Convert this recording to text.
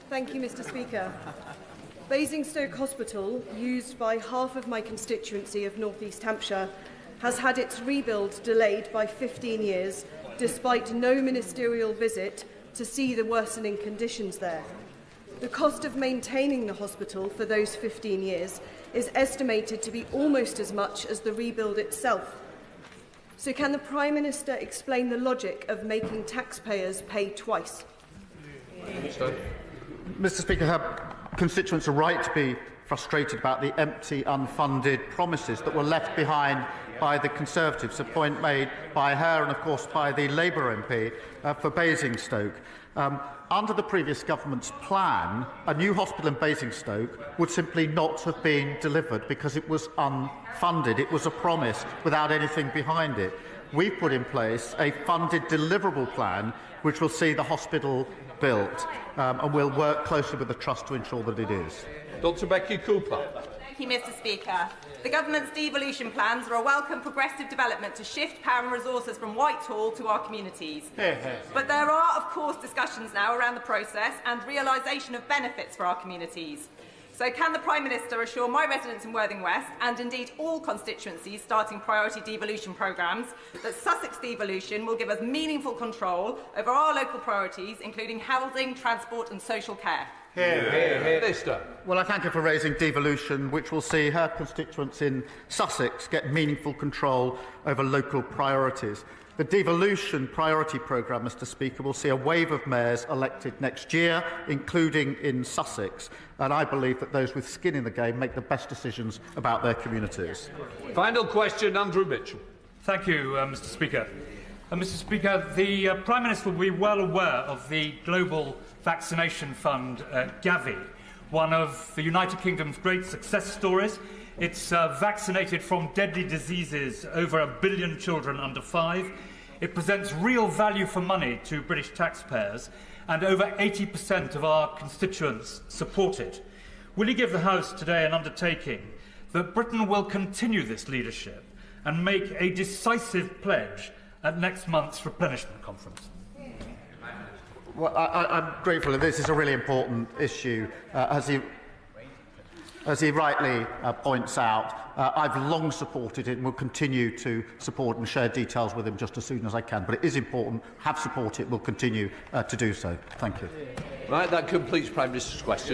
Thank you, Mr. Speaker. Basingstoke Hospital, used by half of my constituency of North East Hampshire, has had its rebuild delayed by 15 years, despite no ministerial visit to see the worsening conditions there. The cost of maintaining the hospital for those 15 years is estimated to be almost as much as the rebuild itself. So can the Prime Minister explain the logic of making taxpayers pay twice? Mr. Speaker, her constituents are right to be frustrated about the empty, unfunded promises that were left behind by the Conservatives, a point made by her and, of course, by the Labour MP for Basingstoke. Under the previous government's plan, a new hospital in Basingstoke would simply not have been delivered because it was unfunded. It was a promise without anything behind it. We've put in place a funded deliverable plan which will see the hospital built, and we'll work closely with the Trust to ensure that it is. Dr Becky Cooper. Thank you, Mr. Speaker. The Government's devolution plans are a welcome progressive development to shift power and resources from Whitehall to our communities. But there are, of course, discussions now around the process and realisation of benefits for our communities. So can the Prime Minister assure my residents in Worthing West, and indeed all constituencies starting priority devolution programmes, that Sussex Devolution will give us meaningful control over our local priorities, including housing, transport and social care? Minister. Well, I thank her for raising devolution, which will see her constituents in Sussex get meaningful control over local priorities. The devolution priority programme, Mr. Speaker, will see a wave of mayors elected next year, including in Sussex, and I believe that those with skin in the game make the best decisions about their communities. Final question, Andrew Mitchell. Thank you, Mr. Speaker. Mr. Speaker, the Prime Minister will be well aware of the Global Vaccination Fund, Gavi, one of the United Kingdom's great success stories. It's vaccinated from deadly diseases over 1 billion children under 5. It presents real value for money to British taxpayers, and over 80% of our constituents support it. Will he give the House today an undertaking that Britain will continue this leadership and make a decisive pledge at next month's replenishment conference? Well, I'm grateful that this is a really important issue. As he rightly points out, I've long supported it and will continue to support and share details with him just as soon as I can. But it is important, have supported it, will continue to do so. Thank you. Right, that completes Prime Minister's questions.